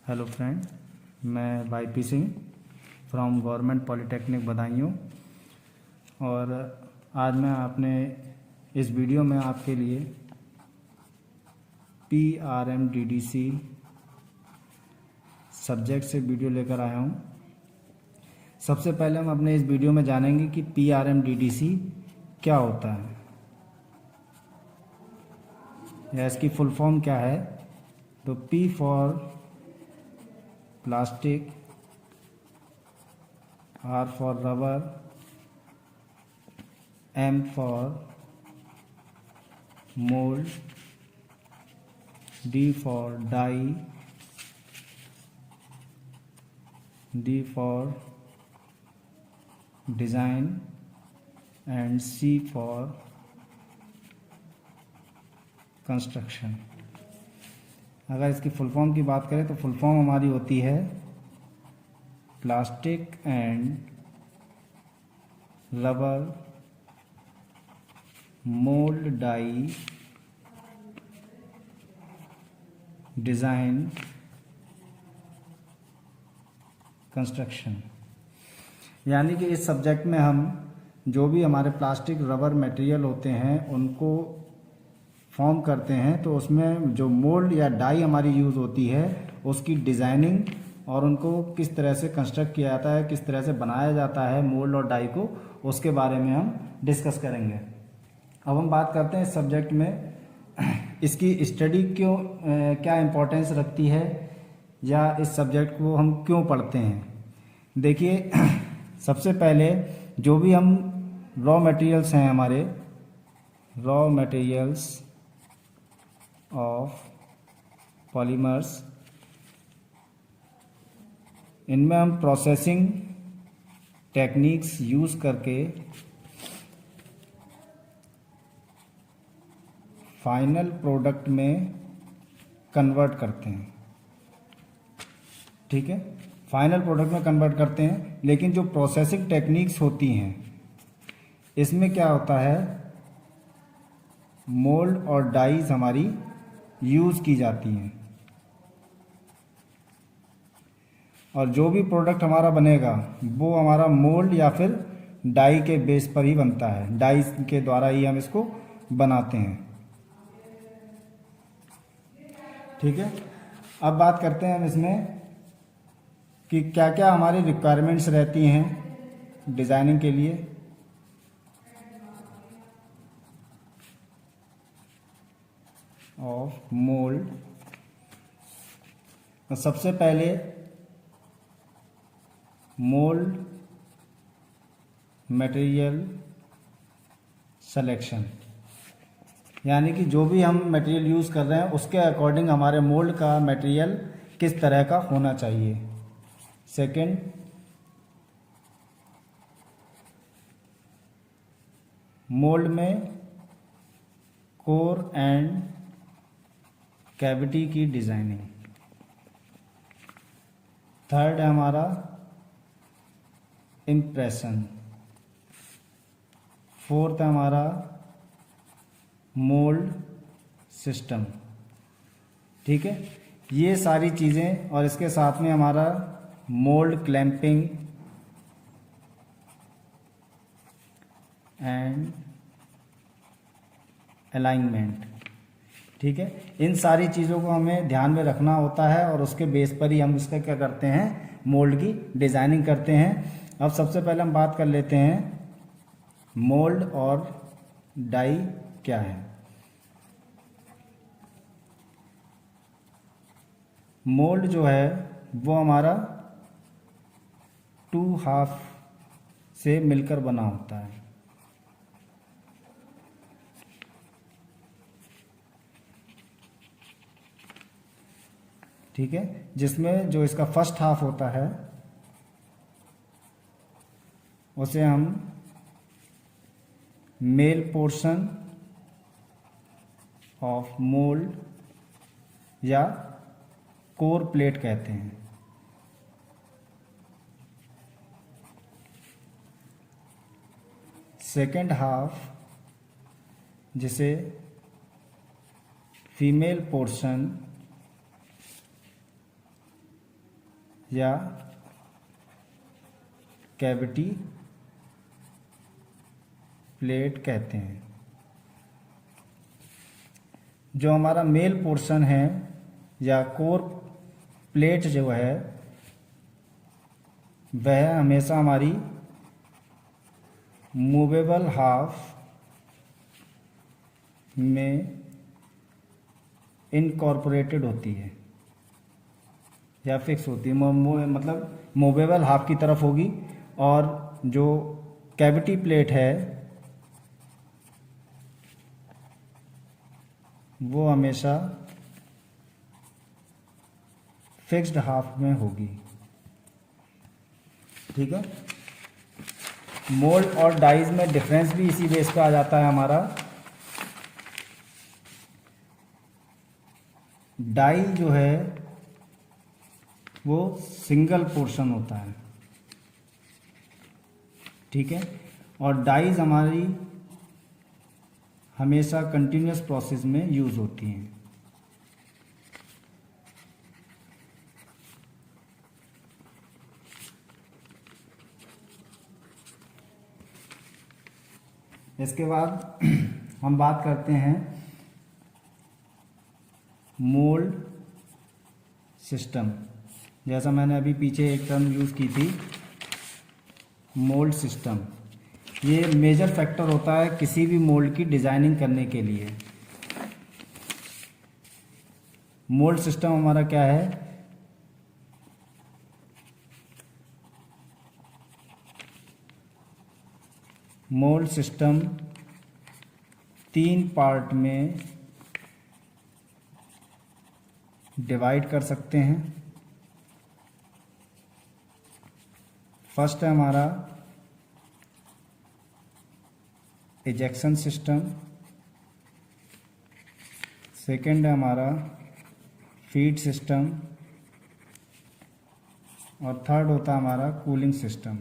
Hello friend, मैं YP Singh from government polytechnic Badaun. और आज मैं आपने इस वीडियो में आपके लिए PRMDDC सब्जेक्ट से वीडियो लेकर आया हूं। सबसे पहले हम अपने इस वीडियो में जानेंगे कि PRMDDC क्या होता है या इसकी फुल फॉर्म क्या है। तो P for plastic, R for rubber, M for mold, D for dye, D for design and C for construction. अगर इसकी फुल फॉर्म की बात करें तो फुल फॉर्म हमारी होती है plastic and rubber mould die design construction. यानी कि इस सब्जेक्ट में हम जो भी हमारे प्लास्टिक रबर मटेरियल होते हैं उनको फॉर्म करते हैं, तो उसमें जो मोल्ड या डाई हमारी यूज़ होती है उसकी डिज़ाइनिंग और उनको किस तरह से कंस्ट्रक्ट किया जाता है, किस तरह से बनाया जाता है मोल्ड और डाई को, उसके बारे में हम डिस्कस करेंगे। अब हम बात करते हैं इस सब्जेक्ट में इसकी स्टडी क्यों क्या इम्पोर्टेंस रखती है या इस सब्जेक्ट को हम क्यों पढ़ते हैं। देखिए, सबसे पहले जो भी हम रॉ मटेरियल्स हैं, हमारे रॉ मटेरियल्स ऑफ पॉलीमर्स, इनमें हम प्रोसेसिंग टेक्निक्स यूज़ करके फाइनल प्रोडक्ट में कन्वर्ट करते हैं। ठीक है, फाइनल प्रोडक्ट में कन्वर्ट करते हैं। लेकिन जो प्रोसेसिंग टेक्निक्स होती हैं इसमें क्या होता है, मोल्ड और डाइज हमारी यूज़ की जाती हैं और जो भी प्रोडक्ट हमारा बनेगा वो हमारा मोल्ड या फिर डाई के बेस पर ही बनता है। डाई के द्वारा ही हम इसको बनाते हैं। ठीक है, अब बात करते हैं हम इसमें कि क्या क्या हमारी रिक्वायरमेंट्स रहती हैं डिज़ाइनिंग के लिए। ऑफ मोल्ड, तो सबसे पहले मोल्ड मटेरियल सिलेक्शन, यानी कि जो भी हम मटेरियल यूज़ कर रहे हैं उसके अकॉर्डिंग हमारे मोल्ड का मटेरियल किस तरह का होना चाहिए। सेकंड, मोल्ड में कोर एंड कैविटी की डिज़ाइनिंग। थर्ड है हमारा इम्प्रेशन। फोर्थ है हमारा मोल्ड सिस्टम। ठीक है, ये सारी चीज़ें और इसके साथ में हमारा मोल्ड क्लैंपिंग एंड अलाइनमेंट। ठीक है, इन सारी चीज़ों को हमें ध्यान में रखना होता है और उसके बेस पर ही हम इसका क्या करते हैं, मोल्ड की डिज़ाइनिंग करते हैं। अब सबसे पहले हम बात कर लेते हैं मोल्ड और डाई क्या है। मोल्ड जो है वो हमारा 2 हाफ से मिलकर बना होता है। ठीक है, जिसमें जो इसका फर्स्ट हाफ होता है उसे हम मेल पोर्शन ऑफ मोल्ड या कोर प्लेट कहते हैं। सेकेंड हाफ, जिसे फीमेल पोर्शन या कैविटी प्लेट कहते हैं। जो हमारा मेल पोर्शन है या कोर प्लेट जो है वह हमेशा हमारी मूवेबल हाफ में इनकॉर्पोरेटेड होती है या फिक्स होती है, मतलब मूवेबल हाफ की तरफ होगी। और जो कैविटी प्लेट है वो हमेशा फिक्स्ड हाफ में होगी। ठीक है। मोल्ड और डाइज में डिफरेंस भी इसी बेस पे आ जाता है हमारा। डाई जो है वो सिंगल पोर्शन होता है, ठीक है, और डाइज हमारी हमेशा कंटिन्यूस प्रोसेस में यूज होती हैं। इसके बाद हम बात करते हैं मोल्ड सिस्टम। जैसा मैंने अभी पीछे एक टर्म यूज़ की थी, मोल्ड सिस्टम। ये मेजर फैक्टर होता है किसी भी मोल्ड की डिज़ाइनिंग करने के लिए। मोल्ड सिस्टम हमारा क्या है? मोल्ड सिस्टम 3 पार्ट में डिवाइड कर सकते हैं। फर्स्ट है हमारा इजेक्शन सिस्टम, सेकंड है हमारा फीड सिस्टम, और थर्ड होता है हमारा कूलिंग सिस्टम।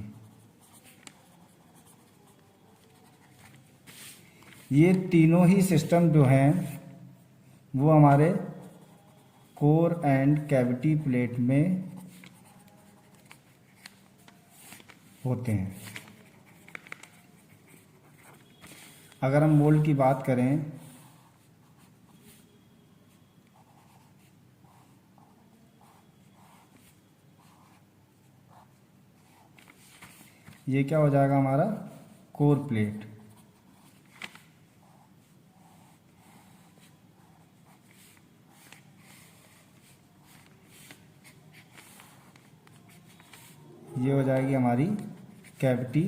ये तीनों ही सिस्टम जो हैं वो हमारे कोर एंड कैविटी प्लेट में होते हैं। अगर हम मोल्ड की बात करें ये क्या हो जाएगा हमारा कोर प्लेट। ये हो जाएगी हमारी कैविटी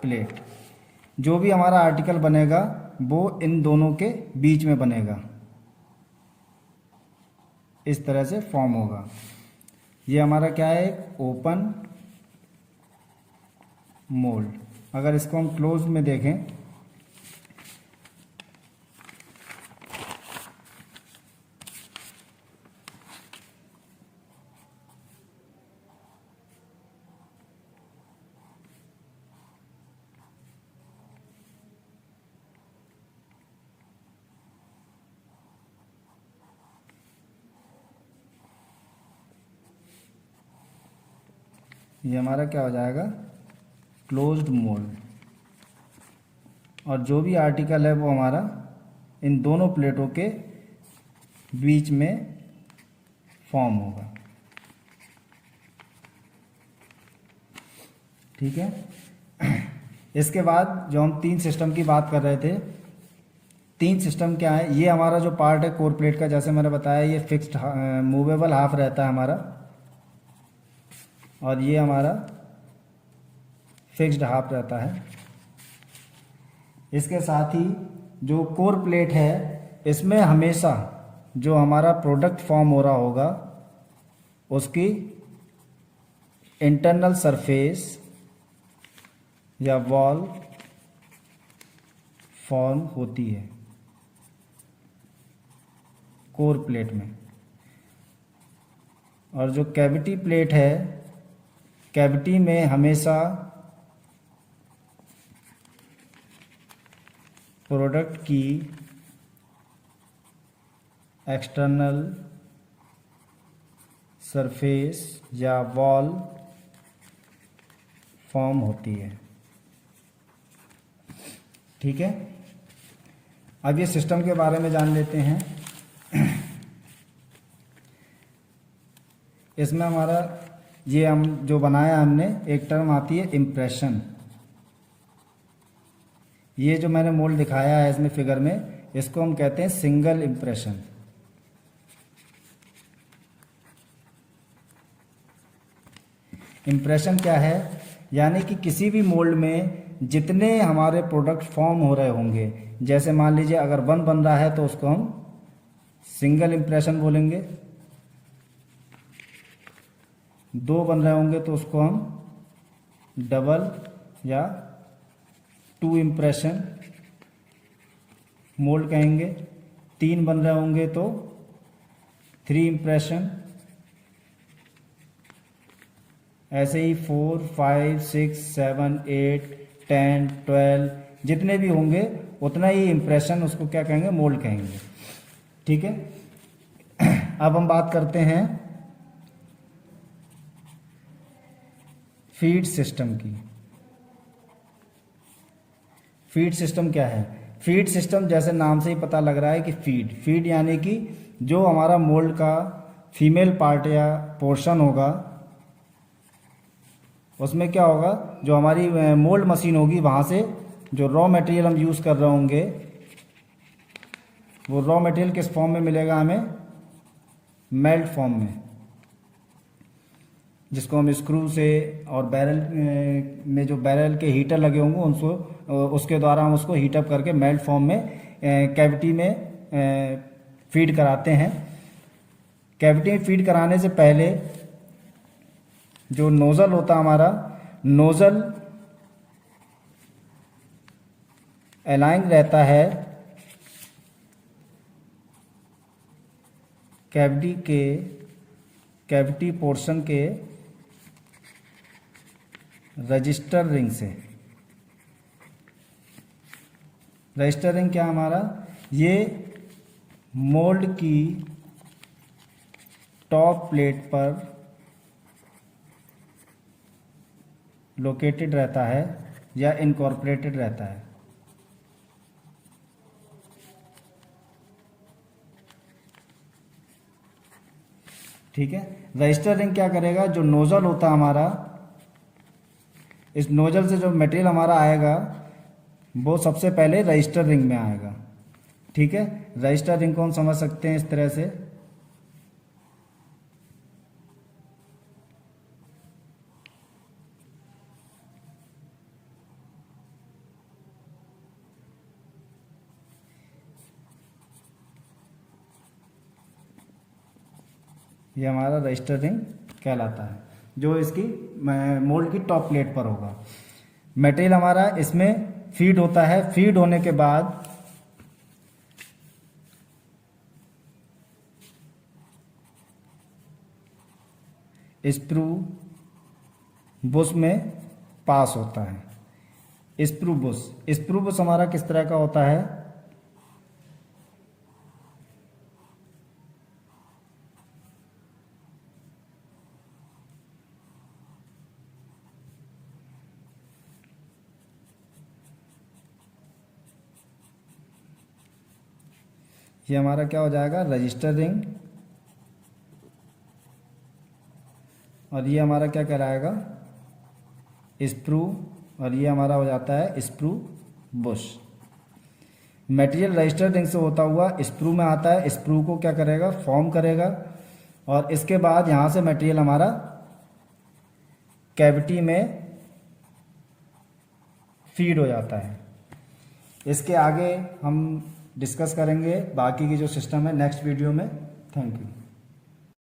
प्लेट। जो भी हमारा आर्टिकल बनेगा वो इन दोनों के बीच में बनेगा, इस तरह से फॉर्म होगा। ये हमारा क्या है? एक ओपन मोल्ड। अगर इसको हम क्लोज में देखें ये हमारा क्या हो जाएगा? Closed mould. और जो भी आर्टिकल है वो हमारा इन दोनों प्लेटों के बीच में फॉर्म होगा। ठीक है। इसके बाद जो हम 3 सिस्टम की बात कर रहे थे, 3 सिस्टम क्या है? ये हमारा जो पार्ट है कोर प्लेट का, जैसे मैंने बताया, ये फिक्स्ड मूवेबल हाफ रहता है हमारा, और ये हमारा फिक्स्ड हाफ रहता है। इसके साथ ही जो कोर प्लेट है इसमें हमेशा जो हमारा प्रोडक्ट फॉर्म हो रहा होगा उसकी इंटरनल सरफेस या वॉल फॉर्म होती है कोर प्लेट में। और जो कैविटी प्लेट है, कैविटी में हमेशा प्रोडक्ट की एक्सटर्नल सरफेस या वॉल फॉर्म होती है। ठीक है, अब ये सिस्टम के बारे में जान लेते हैं। इसमें हमारा ये हम जो बनाया हमने, एक टर्म आती है इम्प्रेशन। ये जो मैंने मोल्ड दिखाया है इसमें फिगर में, इसको हम कहते हैं सिंगल इम्प्रेशन। इम्प्रेशन क्या है, यानी कि किसी भी मोल्ड में जितने हमारे प्रोडक्ट फॉर्म हो रहे होंगे, जैसे मान लीजिए अगर 1 बन रहा है तो उसको हम सिंगल इम्प्रेशन बोलेंगे, 2 बन रहे होंगे तो उसको हम डबल या 2 इम्प्रेशन मोल्ड कहेंगे, 3 बन रहे होंगे तो 3 इम्प्रेशन, ऐसे ही 4, 5, 6, 7, 8, 10, 12 जितने भी होंगे उतना ही इम्प्रेशन उसको क्या कहेंगे, मोल्ड कहेंगे। ठीक है, अब हम बात करते हैं फीड सिस्टम की। फीड सिस्टम क्या है? फीड सिस्टम जैसे नाम से ही पता लग रहा है कि फीड यानी कि जो हमारा मोल्ड का फीमेल पार्ट या पोर्शन होगा, उसमें क्या होगा, जो हमारी मोल्ड मशीन होगी वहाँ से जो रॉ मटेरियल हम यूज़ कर रहे होंगे, वो रॉ मटेरियल किस फॉर्म में मिलेगा हमें, मेल्ट फॉर्म में, जिसको हम स्क्रू से और बैरल में जो बैरल के हीटर लगे होंगे उनको, उसके द्वारा हम उसको हीटअप करके मेल्ट फॉर्म में कैविटी में फीड कराते हैं। कैविटी में फीड कराने से पहले जो नोज़ल होता हमारा, नोज़ल अलाइन रहता है कैविटी पोर्शन के रजिस्टर रिंग से। रजिस्टर रिंग क्या हमारा, ये मोल्ड की टॉप प्लेट पर लोकेटेड रहता है या इनकॉर्पोरेटेड रहता है। ठीक है, रजिस्टर रिंग क्या करेगा, जो नोजल होता हमारा, इस नोजल से जो मटेरियल हमारा आएगा वो सबसे पहले रजिस्टर रिंग में आएगा। ठीक है, रजिस्टर रिंग को हम समझ सकते हैं इस तरह से, ये हमारा रजिस्टर रिंग कहलाता है, जो इसकी मोल्ड की टॉप प्लेट पर होगा। मटेरियल हमारा इसमें फीड होता है, फीड होने के बाद स्क्रू बुश में पास होता है। स्क्रू बुश हमारा किस तरह का होता है, ये हमारा क्या हो जाएगा, रजिस्टर रिंग, और ये हमारा क्या कहलाएगा, स्क्रू, और ये हमारा हो जाता है screw Bush. Material register ring से होता हुआ स्क्रू में आता है, स्क्रू को क्या करेगा, फॉर्म करेगा, और इसके बाद यहाँ से मटेरियल हमारा कैविटी में फीड हो जाता है। इसके आगे हम डिस्कस करेंगे बाकी की जो सिस्टम है नेक्स्ट वीडियो में। Thank you.